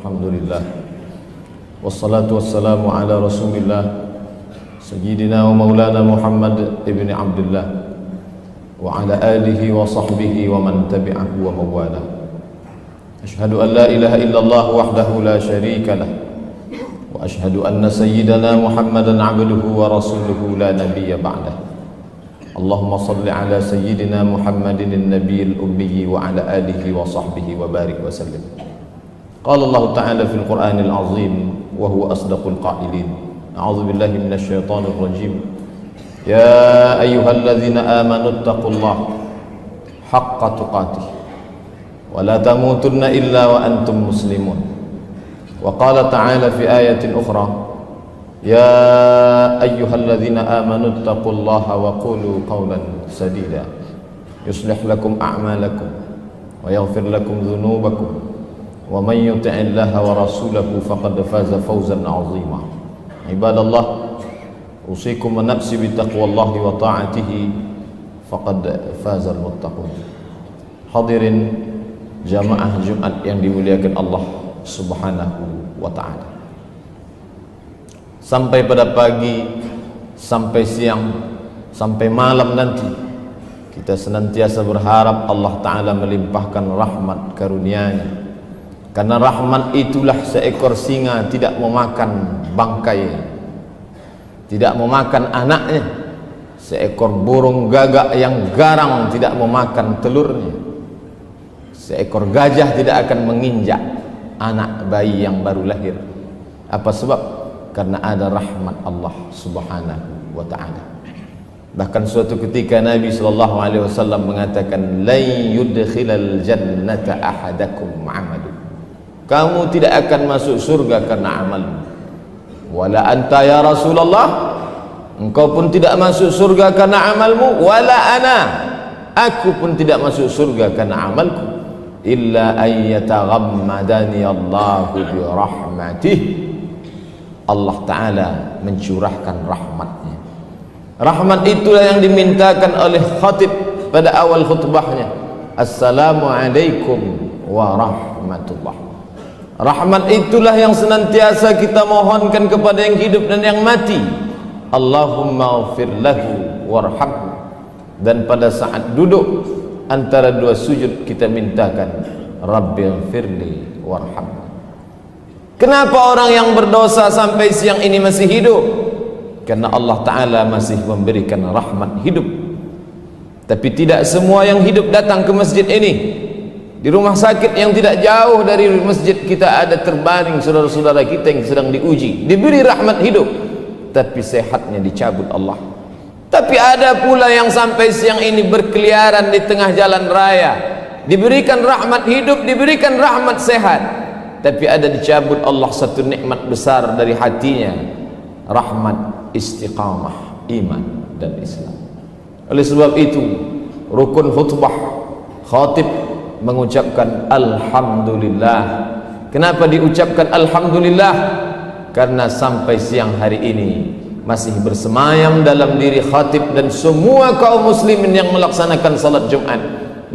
Alhamdulillah. Wassalatu wassalamu ala Rasulillah Sayyidina wa maulana Muhammad ibn Abdullah wa ala alihi wa sahbihi wa man tabi'ahu wa mawala. Ashhadu an la ilaha illallah wahdahu la sharika lah wa ashhadu anna sayyidana Muhammadan abduhu wa rasuluhu la nabiyya ba'dah. Allahumma salli ala sayyidina Muhammadin an-nabiyil ummi wa ala alihi wa sahbihi wa barik wa sallim. Qala Allah Ta'ala fil Qur'anil azim wa huwa asdaqul qailin. A'udzu billahi minasy syaithanir rajim. Ya ayyuhalladzina amanu taqullaha haqqa tuqatih wa la tamutunna illa wa antum muslimun. Wa qala ta'ala fi ayatin ukhra, ya ayyuhalladzina amanu taqullaha wa qulu qawlan sadida yuslih lakum a'malakum wa yaghfir lakum dhunubakum wa man yuti'illaha wa rasulahu faqad faza fawzan 'azima. Ibadallah, usikum wa nafsi bi taqwallahi wa ta'atihi faqad fazal muttaqun. Hadirin jamaah Jumat yang dimuliakan Allah Subhanahu wa ta'ala. Sampai pada pagi, sampai siang, sampai malam nanti, kita senantiasa berharap Allah Ta'ala melimpahkan rahmat karunia-Nya. Karena rahmat itulah seekor singa tidak memakan bangkai, tidak memakan anaknya. Seekor burung gagak yang garang tidak memakan telurnya. Seekor gajah tidak akan menginjak anak bayi yang baru lahir. Apa sebab? Karena ada rahmat Allah Subhanahu wa ta'ala. Bahkan suatu ketika Nabi SAW mengatakan, la yudkhilal jannata ahadakum amalu. Kamu tidak akan masuk surga karena amalmu. Wala anta ya Rasulullah, engkau pun tidak masuk surga karena amalmu. Wala ana, aku pun tidak masuk surga karena amalku. Illa ayyataghammadani Allahu bi rahmatih. Allah Ta'ala mencurahkan rahmatnya. Rahmat itulah yang dimintakan oleh khatib pada awal khutbahnya. Assalamualaikum warahmatullah. Rahmat itulah yang senantiasa kita mohonkan kepada yang hidup dan yang mati. Allahumma ghfir lahu warhamhu. Dan pada saat duduk antara dua sujud kita mintakan, Rabbighfirli warhamhu. Kenapa orang yang berdosa sampai siang ini masih hidup? Karena Allah Ta'ala masih memberikan rahmat hidup. Tapi tidak semua yang hidup datang ke masjid ini. Di rumah sakit yang tidak jauh dari masjid kita ada terbaring saudara-saudara kita yang sedang diuji, diberi rahmat hidup, tapi sehatnya dicabut Allah. Tapi ada pula yang sampai siang ini berkeliaran di tengah jalan raya, diberikan rahmat hidup, diberikan rahmat sehat, tapi ada dicabut Allah satu nikmat besar dari hatinya, rahmat istiqamah iman dan Islam. Oleh sebab itu rukun khutbah khatib mengucapkan alhamdulillah. Kenapa diucapkan alhamdulillah? Karena sampai siang hari ini masih bersemayam dalam diri khatib dan semua kaum muslimin yang melaksanakan salat Jumat,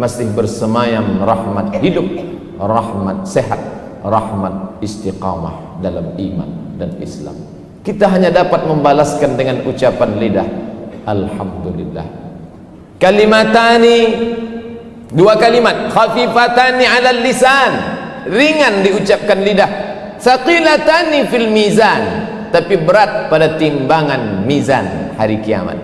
masih bersemayam rahmat hidup, rahmat sehat, rahmat istiqamah dalam iman dan Islam. Kita hanya dapat membalaskan dengan ucapan lidah, alhamdulillah. Kalimatani, dua kalimat, khafifatani 'alal lisan, ringan diucapkan lidah, thaqilatani fil mizan, tapi berat pada timbangan mizan hari kiamat.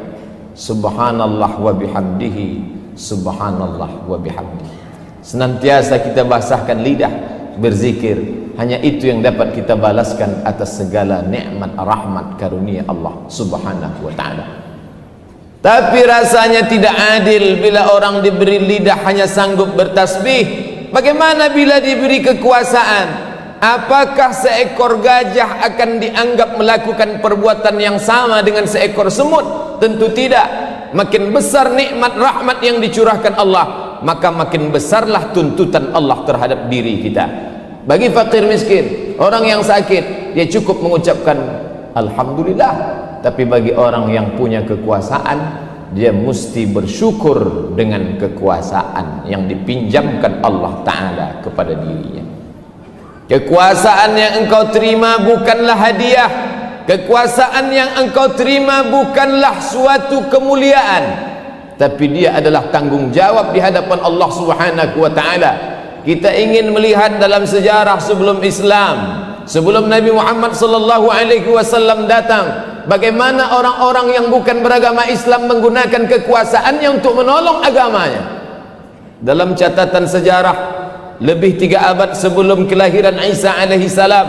Subhanallah wa bihamdihi, subhanallah wa bihamdihi. Senantiasa kita basahkan lidah berzikir. Hanya itu yang dapat kita balaskan atas segala nikmat rahmat karunia Allah Subhanahu wa ta'ala. Tapi rasanya tidak adil bila orang diberi lidah hanya sanggup bertasbih. Bagaimana bila diberi kekuasaan? Apakah seekor gajah akan dianggap melakukan perbuatan yang sama dengan seekor semut? Tentu tidak. Makin besar nikmat rahmat yang dicurahkan Allah, maka makin besarlah tuntutan Allah terhadap diri kita. Bagi fakir miskin, orang yang sakit, dia cukup mengucapkan alhamdulillah. Tapi bagi orang yang punya kekuasaan, dia mesti bersyukur dengan kekuasaan yang dipinjamkan Allah Ta'ala kepada dirinya. Kekuasaan yang engkau terima bukanlah hadiah. Kekuasaan yang engkau terima bukanlah suatu kemuliaan, tapi dia adalah tanggung jawab di hadapan Allah Subhanahu wa taala. Kita ingin melihat dalam sejarah sebelum Islam, sebelum Nabi Muhammad sallallahu alaihi wasallam datang, bagaimana orang-orang yang bukan beragama Islam menggunakan kekuasaannya untuk menolong agamanya. Dalam catatan sejarah, lebih 3 abad sebelum kelahiran Isa alaihi salam,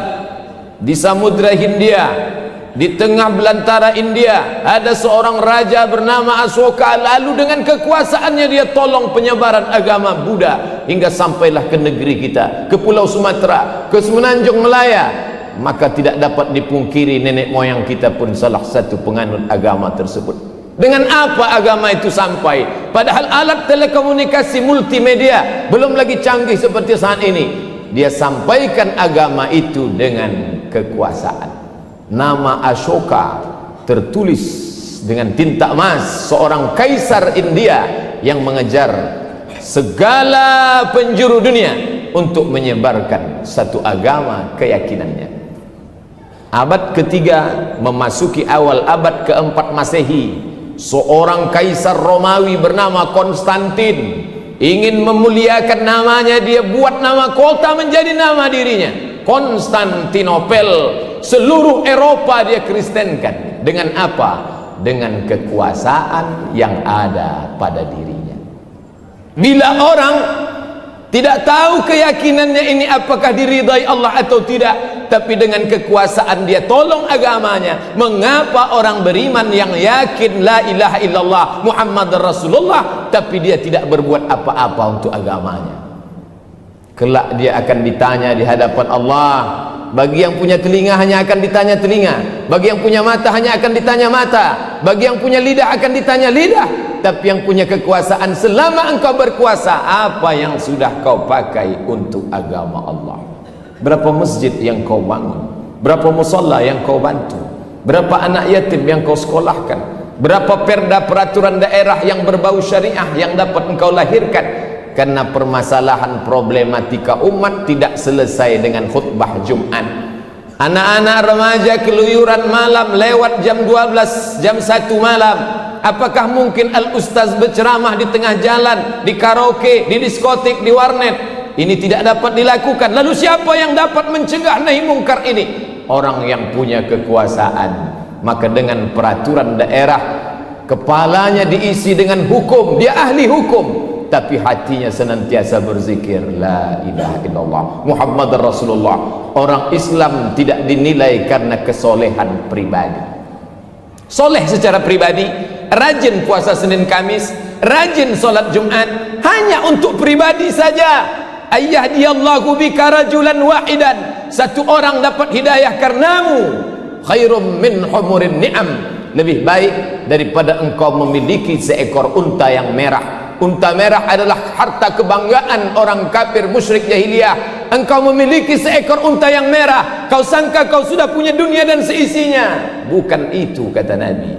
di Samudra Hindia, di tengah belantara India, ada seorang raja bernama Asoka. Lalu dengan kekuasaannya dia tolong penyebaran agama Buddha hingga sampailah ke negeri kita, ke Pulau Sumatera, ke Semenanjung Melaya. Maka tidak dapat dipungkiri nenek moyang kita pun salah satu penganut agama tersebut. Dengan apa agama itu sampai? Padahal alat telekomunikasi multimedia belum lagi canggih seperti saat ini. Dia sampaikan agama itu dengan kekuasaan. Nama Ashoka tertulis dengan tinta emas, seorang kaisar India yang mengejar segala penjuru dunia untuk menyebarkan satu agama keyakinannya. Abad ketiga memasuki awal abad keempat Masehi, seorang kaisar Romawi bernama Konstantin ingin memuliakan namanya. Dia buat nama kota menjadi nama dirinya, Konstantinopel. Seluruh Eropa dia kristenkan. Dengan apa? Dengan kekuasaan yang ada pada dirinya. Bila orang tidak tahu keyakinannya ini apakah diridai Allah atau tidak, tapi dengan kekuasaan dia tolong agamanya. Mengapa orang beriman yang yakin la ilaha illallah Muhammad Rasulullah, tapi dia tidak berbuat apa-apa untuk agamanya? Kelak dia akan ditanya di hadapan Allah. Bagi yang punya telinga hanya akan ditanya telinga, bagi yang punya mata hanya akan ditanya mata, bagi yang punya lidah akan ditanya lidah. Tapi yang punya kekuasaan, selama engkau berkuasa, apa yang sudah kau pakai untuk agama Allah? Berapa masjid yang kau bangun? Berapa musalla yang kau bantu? Berapa anak yatim yang kau sekolahkan? Berapa perda peraturan daerah yang berbau syariah yang dapat engkau lahirkan? Karena permasalahan problematika umat tidak selesai dengan khutbah Jumat. Anak-anak remaja keluyuran malam lewat jam 12, jam 1 malam. Apakah mungkin al-ustaz berceramah di tengah jalan, di karaoke, di diskotik, di warnet? Ini tidak dapat dilakukan. Lalu siapa yang dapat mencegah nahi mungkar ini? Orang yang punya kekuasaan. Maka dengan peraturan daerah, kepalanya diisi dengan hukum, dia ahli hukum, tapi hatinya senantiasa berzikir la ilaha illallah Muhammad Rasulullah. Orang Islam tidak dinilai karena kesolehan pribadi. Soleh secara pribadi, rajin puasa Senin Kamis, rajin sholat Jumat, hanya untuk pribadi saja. Ayyahdiyallahu bika rajulan wahidan, satu orang dapat hidayah karenamu, khairum min humurin ni'am, lebih baik daripada engkau memiliki seekor unta yang merah. Unta merah adalah harta kebanggaan orang kafir musyrik jahiliyah. Engkau memiliki seekor unta yang merah, kau sangka kau sudah punya dunia dan seisinya. Bukan itu kata Nabi.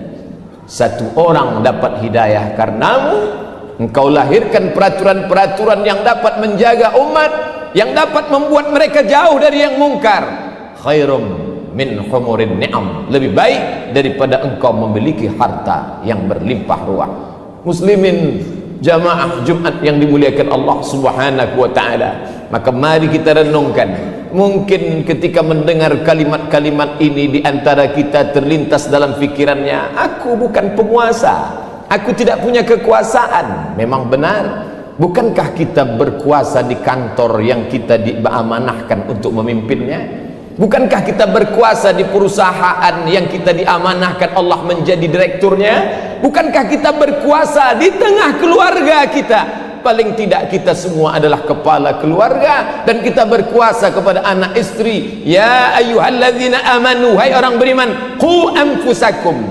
Satu orang dapat hidayah karenamu, engkau lahirkan peraturan-peraturan yang dapat menjaga umat, yang dapat membuat mereka jauh dari yang mungkar. Khairum min humurin ni'am, lebih baik daripada engkau memiliki harta yang berlimpah ruah. Muslimin jamaah Jumat yang dimuliakan Allah Subhanahu wa taala, maka mari kita renungkan. Mungkin ketika mendengar kalimat-kalimat ini, di antara kita terlintas dalam pikirannya, aku bukan penguasa, aku tidak punya kekuasaan. Memang benar. Bukankah kita berkuasa di kantor yang kita diamanahkan untuk memimpinnya? Bukankah kita berkuasa di perusahaan yang kita diamanahkan Allah menjadi direkturnya? Bukankah kita berkuasa di tengah keluarga kita? Paling tidak kita semua adalah kepala keluarga, dan kita berkuasa kepada anak istri. Ya ayyuhalladzina amanu, hai orang beriman, qu anfusakum,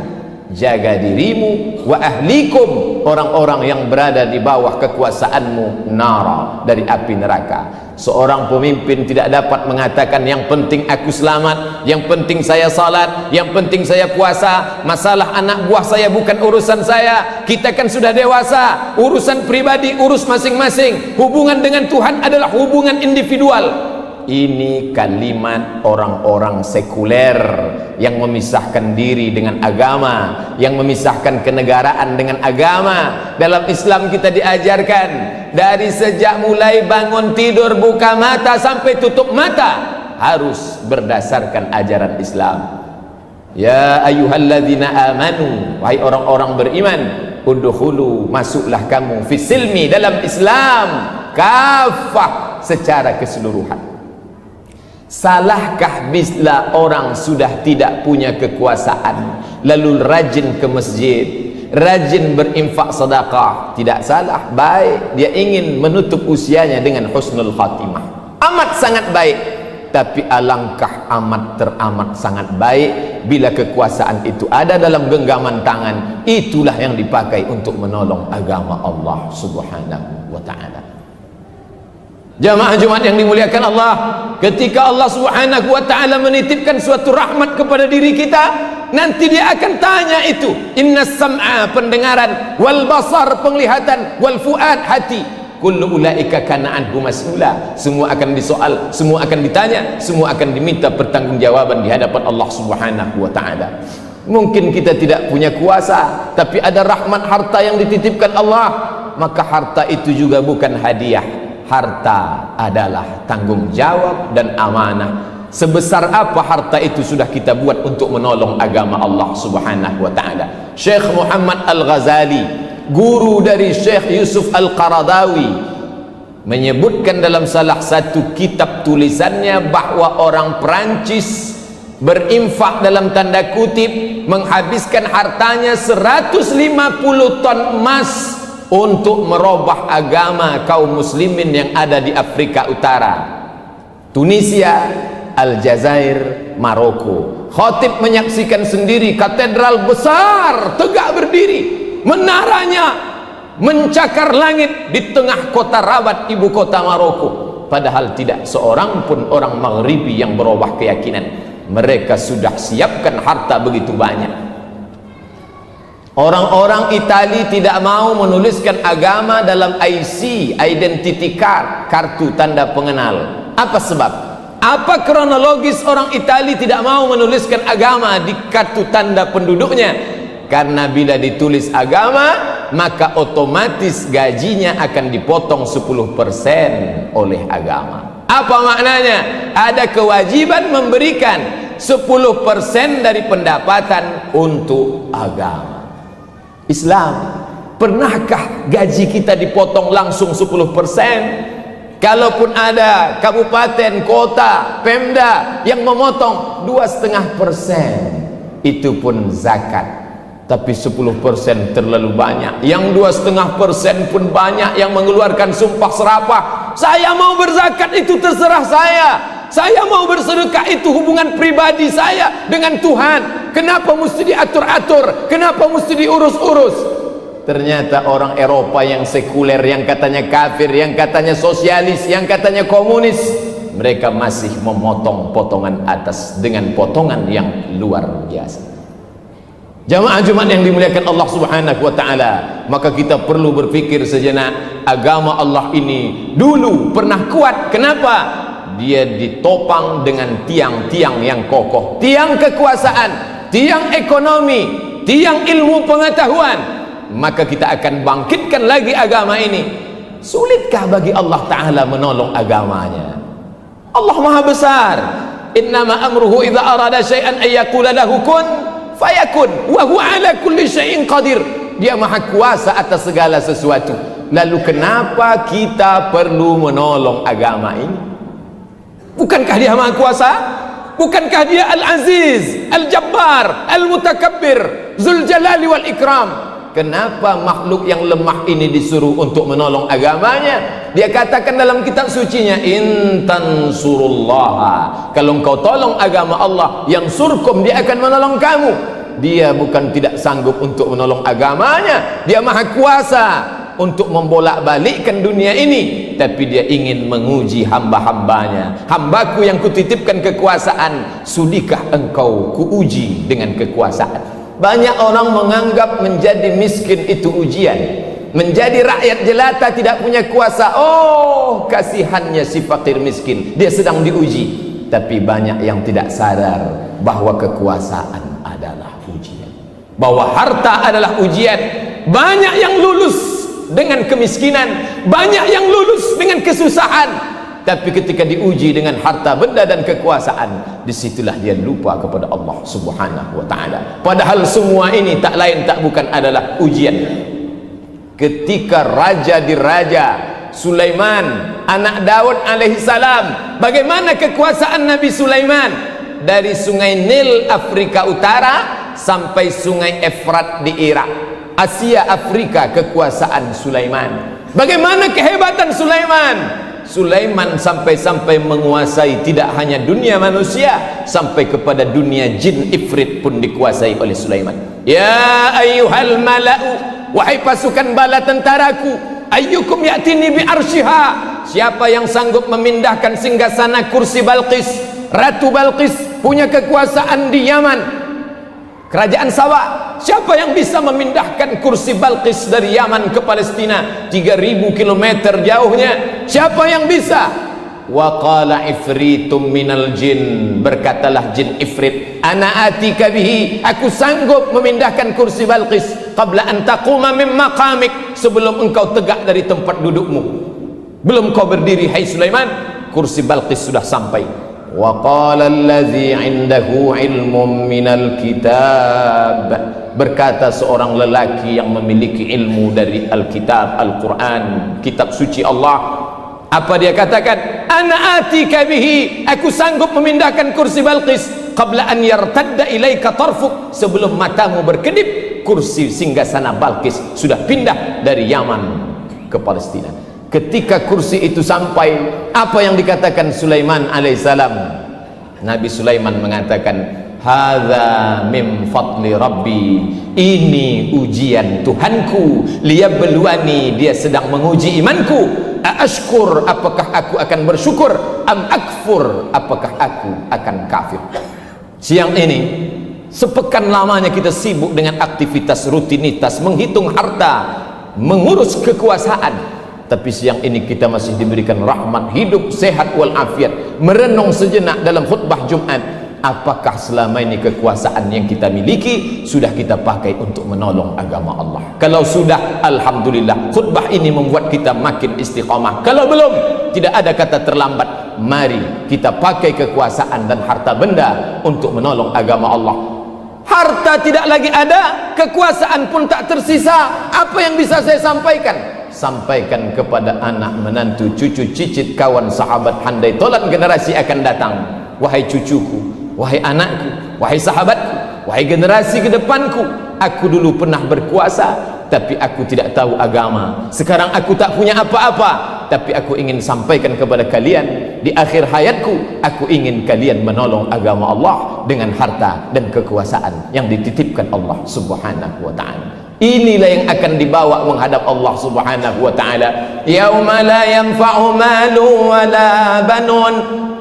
jaga dirimu, wa ahlikum, orang-orang yang berada di bawah kekuasaanmu, nara, dari api neraka. Seorang pemimpin tidak dapat mengatakan yang penting aku selamat, yang penting saya salat, yang penting saya puasa, masalah anak buah saya bukan urusan saya. Kita kan sudah dewasa, urusan pribadi urus masing-masing. Hubungan dengan Tuhan adalah hubungan individual. ini kalimat orang-orang sekuler yang memisahkan diri dengan agama, yang memisahkan kenegaraan dengan agama. Dalam Islam kita diajarkan dari sejak mulai bangun tidur, buka mata sampai tutup mata harus berdasarkan ajaran Islam. Ya ayyuhalladzina amanu, wahai orang-orang beriman, udkhulu, masuklah kamu fisilmi, dalam Islam, kafah, secara keseluruhan. Salahkah bila orang sudah tidak punya kekuasaan lalu rajin ke masjid, rajin berinfak sedekah? Tidak salah, baik. Dia ingin menutup usianya dengan husnul khatimah, amat sangat baik. Tapi alangkah amat teramat sangat baik bila kekuasaan itu ada dalam genggaman tangan, itulah yang dipakai untuk menolong agama Allah Subhanahu wa ta'ala. Jamaah Jumat yang dimuliakan Allah, ketika Allah Subhanahu wa ta'ala menitipkan suatu rahmat kepada diri kita, nanti dia akan tanya itu, innas sam'a, pendengaran, wal basar, penglihatan, wal fuad, hati, kullu ulaika kana anhu mas'ula. Semua akan disoal, semua akan ditanya, semua akan diminta pertanggungjawaban di hadapan Allah Subhanahu wa ta'ala. Mungkin kita tidak punya kuasa, tapi ada rahmat harta yang dititipkan Allah, maka harta itu juga bukan hadiah. Harta adalah tanggung jawab dan amanah. Sebesar apa harta itu sudah kita buat untuk menolong agama Allah Subhanahu wa ta'ala. Syekh Muhammad Al-Ghazali, guru dari Syekh Yusuf Al-Qaradawi, menyebutkan dalam salah satu kitab tulisannya bahwa orang Perancis berinfak dalam tanda kutip, menghabiskan hartanya 150 ton emas untuk merubah agama kaum muslimin yang ada di Afrika Utara, Tunisia, Aljazair, Maroko. Khatib menyaksikan sendiri katedral besar tegak berdiri, menaranya mencakar langit di tengah kota Rabat, ibu kota Maroko. Padahal tidak seorang pun orang Maghribi yang berubah keyakinan. Mereka sudah siapkan harta begitu banyak. Orang-orang Itali tidak mau menuliskan agama dalam IC, identity card, kartu tanda pengenal. Apa sebab? Apa kronologis orang Itali tidak mau menuliskan agama di kartu tanda penduduknya? Karena bila ditulis agama, maka otomatis gajinya akan dipotong 10% oleh agama. Apa maknanya? Ada kewajiban memberikan 10% dari pendapatan untuk agama. Islam, pernahkah gaji kita dipotong langsung 10%? Kalaupun ada kabupaten, kota, Pemda yang memotong 2,5%, itu pun zakat. Tapi 10% terlalu banyak. Yang 2,5% pun banyak yang mengeluarkan sumpah serapah. Saya mau berzakat, itu terserah saya. Saya mau bersedekah, itu hubungan pribadi saya dengan Tuhan. Kenapa mesti diatur-atur? Kenapa mesti diurus-urus? Ternyata orang Eropa yang sekuler, yang katanya kafir, yang katanya sosialis, yang katanya komunis, mereka masih memotong potongan atas dengan potongan yang luar biasa. Jamaah Jumat yang dimuliakan Allah Subhanahu wa ta'ala, maka kita perlu berpikir sejenak. Agama Allah ini dulu pernah kuat. Kenapa? Dia ditopang dengan tiang-tiang yang kokoh, tiang kekuasaan, tiang ekonomi, tiang ilmu pengetahuan. Maka kita akan bangkitkan lagi agama ini. Sulitkah bagi Allah Ta'ala menolong agamanya? Allah Maha Besar. Innama amruhu idza arada syai'an ay yaqula lahu kun fayakun wa huwa ala kulli syai'in qadir. Dia Maha Kuasa atas segala sesuatu. Lalu kenapa kita perlu menolong agama ini? Bukankah dia Maha Kuasa? Bukankah dia Al-Aziz, Al-Jabbar, Al-Mutakabbir, Zul Jalali wal Ikram? Kenapa makhluk yang lemah ini disuruh untuk menolong agamanya? Dia katakan dalam kitab sucinya, in tansurullaha, kalau engkau tolong agama Allah, yang surkum, dia akan menolong kamu. Dia bukan tidak sanggup untuk menolong agamanya. Dia Maha Kuasa untuk membolak-balikkan dunia ini, tapi dia ingin menguji hamba-hambanya. Hambaku yang kutitipkan kekuasaan, sudikah engkau kuuji dengan kekuasaan? Banyak orang menganggap menjadi miskin itu ujian. menjadi rakyat jelata, tidak punya kuasa. Oh, kasihannya si fakir miskin, dia sedang diuji. Tapi banyak yang tidak sadar bahwa kekuasaan adalah ujian, bahwa harta adalah ujian. Banyak yang lulus dengan kemiskinan, banyak yang lulus dengan kesusahan, tapi ketika diuji dengan harta benda dan kekuasaan, disitulah dia lupa kepada Allah Subhanahu wa ta'ala. Padahal semua ini tak lain tak bukan adalah ujian. Ketika raja diraja Sulaiman, anak Daud alaihissalam, bagaimana kekuasaan Nabi Sulaiman? Dari sungai Nil Afrika Utara sampai sungai Efrat di Irak, Asia Afrika, kekuasaan Sulaiman. Bagaimana kehebatan Sulaiman? Sulaiman sampai-sampai menguasai tidak hanya dunia manusia, sampai kepada dunia jin ifrit pun dikuasai oleh Sulaiman. Ya ayyuhal mala'u, wahai pasukan bala tentaraku, ayyukum ya'tini bi arsyiha, siapa yang sanggup memindahkan singgasana kursi Balqis, Ratu Balqis punya kekuasaan di Yaman, kerajaan Sabah. Siapa yang bisa memindahkan kursi Balqis dari Yaman ke Palestina, 3000 km jauhnya? Siapa yang bisa? Wa qala ifritum minal jin, berkatalah jin ifrit, ana atika bihi, aku sanggup memindahkan kursi Balqis qabla an taquma min maqamik, sebelum engkau tegak dari tempat dudukmu. Belum kau berdiri hai Sulaiman, kursi Balqis sudah sampai. Wa qala allazi indahu ilmun minal kitab, berkata seorang lelaki yang memiliki ilmu dari Alkitab, Al-Quran, kitab suci Allah. Apa dia katakan? Ana atika bihi, aku sanggup memindahkan kursi Balqis qabla an yartadda ilaika tarfuk, sebelum matamu berkedip, kursi singgasana Balqis sudah pindah dari Yaman ke Palestina. Ketika kursi itu sampai, apa yang dikatakan Sulaiman alaihissalam? Nabi Sulaiman mengatakan, hadza min fadli rabbi, ini ujian Tuhanku, liyabluwani, dia sedang menguji imanku. Aashkur, apakah aku akan bersyukur, am akfur, apakah aku akan kafir. Siang ini sepekan lamanya kita sibuk dengan aktivitas rutinitas, menghitung harta, mengurus kekuasaan, tapi siang ini kita masih diberikan rahmat hidup sehat walafiat, merenung sejenak dalam khutbah Jumat. Apakah selama ini kekuasaan yang kita miliki sudah kita pakai untuk menolong agama Allah? Kalau sudah, alhamdulillah, khutbah ini membuat kita makin istiqamah. Kalau belum, tidak ada kata terlambat. Mari kita pakai kekuasaan dan harta benda untuk menolong agama Allah. Harta tidak lagi ada, kekuasaan pun tak tersisa. Apa yang bisa saya sampaikan? Sampaikan kepada anak, menantu, cucu, cicit, kawan, sahabat, handai tolan generasi akan datang. Wahai cucuku, wahai anakku, wahai sahabatku, wahai generasi ke depanku, aku dulu pernah berkuasa, tapi aku tidak tahu agama. Sekarang aku tak punya apa-apa, tapi aku ingin sampaikan kepada kalian, di akhir hayatku, aku ingin kalian menolong agama Allah dengan harta dan kekuasaan yang dititipkan Allah Subhanahu wa ta'ala. Inilah yang akan dibawa menghadap Allah Subhanahu wa ta'ala. Yauma la yanfa'u malu wa la banun,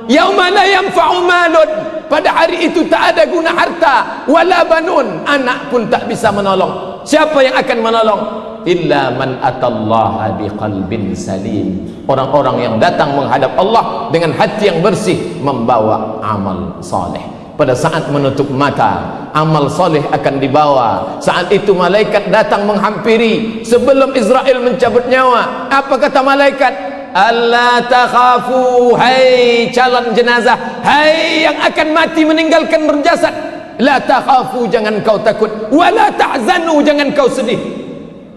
yauma la yanfa'u malun, pada hari itu tak ada guna harta, wala banun, anak pun tak bisa menolong. Siapa yang akan menolong? Illa man atallaha biqalbin salim, orang-orang yang datang menghadap Allah dengan hati yang bersih, membawa amal saleh. Pada saat menutup mata, amal soleh akan dibawa. Saat itu malaikat datang menghampiri sebelum Israel mencabut nyawa. Apa kata malaikat? Allah takhafu, hai calon jenazah, hai yang akan mati meninggalkan berjasad, la takhafu, jangan kau takut, wala tahzanu, jangan kau sedih,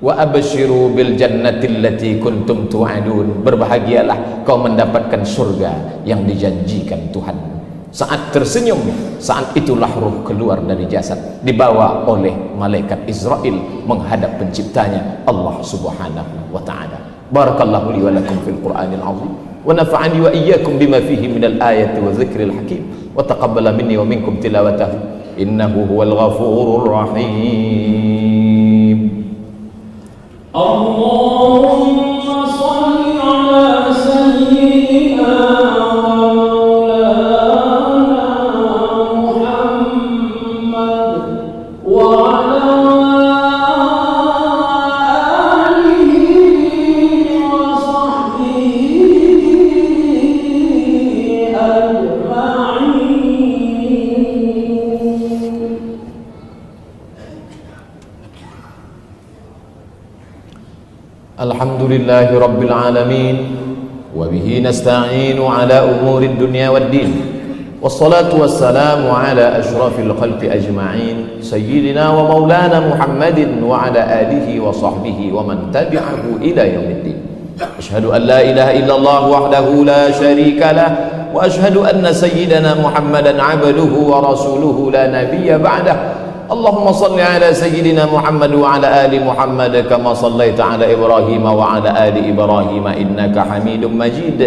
wa abshiru bil jannati allati kuntum tu'adun, berbahagialah kau mendapatkan surga yang dijanjikan Tuhan. Saat tersenyum, saat itulah ruh keluar dari jasad, dibawa oleh malaikat Israel menghadap penciptanya Allah Subhanahu wa ta'ala. Barakallahu li wa lakum fil Qur'anil azim, wa nafa'ani wa iyyakum bima fihi minal ayati wa dzikril hakim, wa taqabbala minni wa minkum tilawatahu, innahu huwal ghafurur rahim. Allahumma shalli ala sayyidina وعلى آله Alhamdulillahi Rabbil Alamin. Wabihi nasta'inu ala umuri dunya wad din. Wassalatu wassalamu ala ashrafil khalqi ajma'in, Sayyidina wa maulana Muhammadin wa ala alihi wa sahbihi wa man tabi'ahu ila yaumiddin. Ashhadu an la ilaha illallah wahdahu la sharika lah, wa ashhadu anna sayyidana Muhammadan abduhu wa rasuluhu la nabiyya ba'dah. Allahumma salli ala sayyidina Muhammad wa ala ali Muhammad kama sallaita ala Ibrahim wa ala ali Ibrahim innaka Hamidum Majid.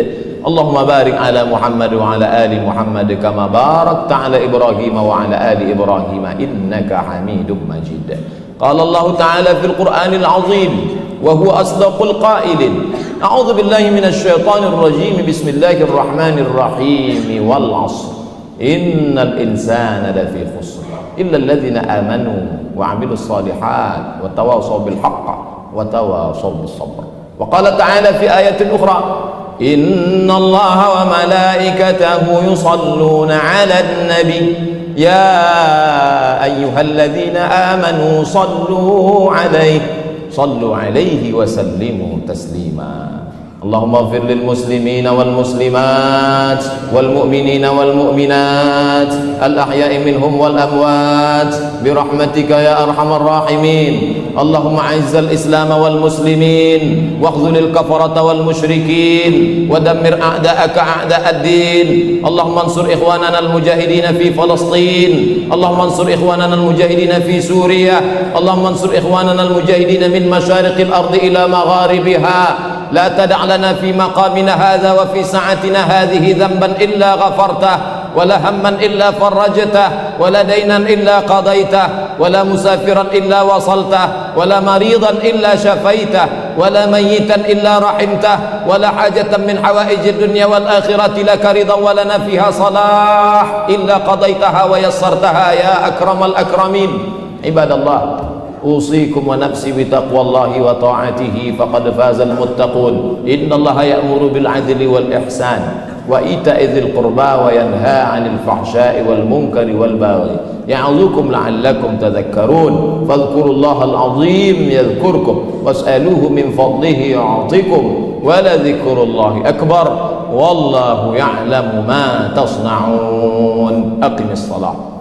Allahumma barik ala Muhammad wa ala ali Muhammad kama barakta ala Ibrahim wa ala ali Ibrahim innaka Hamidum Majid. Qala Allah Ta'ala fil Qur'anil Azim wa huwa asdaqul qailin. A'udzu billahi minasy syaithanir rajim. Bismillahir rahmanir rahim. Wal 'ashr. Innal insana lafi khusr illa alladhina amanu wa 'amilus solihat wa tawasaw bil haqq wa tawasaw bis sabr. Wa qala ta'ala fi ayatin ukhra, innallaha wa malaikatahu yusalluna 'alan nabi ya ayyuhalladhina amanu sallu 'alaihi wa sallimu taslima. Allahumma ighfir lil muslimina wal muslimat wal mu'minina wal mu'minat al ahya'i minhum wal amwat bi rahmatika ya arhamar rahimin. Allahumma a'izzal islam wal muslimin wakhzulil kafarata wal musyrikin wa dammir a'da'aka a'da'ad din. Allahumma ansur ikhwanana al mujahidin fi Palestin. Allahumma ansur ikhwanana al mujahidin fi Suriah. Allahumma ansur ikhwanana al mujahidin min masyariqil ardi ila magharibiha. لا تدع لنا في مقامنا هذا وفي ساعتنا هذه ذنبا إلا غفرته ولا هما إلا فرجته ولا دينا إلا قضيته ولا مسافرا إلا وصلته ولا مريضا إلا شفيته ولا ميتا إلا رحمته ولا حاجة من حوائج الدنيا والآخرة لك رضا ولنا فيها صلاح إلا قضيتها ويسرتها يا أكرم الأكرمين. عباد الله، أوصيكم ونفسي بتقوى الله وطاعته فقد فاز المتقون. إن الله يأمر بالعدل والإحسان وإيتاء ذي القربى وينهى عن الفحشاء والمنكر والبغي يعظكم لعلكم تذكرون. فاذكروا الله العظيم يذكركم واسألوه من فضله يعطكم ولذكر الله أكبر والله يعلم ما تصنعون. أقم الصلاة.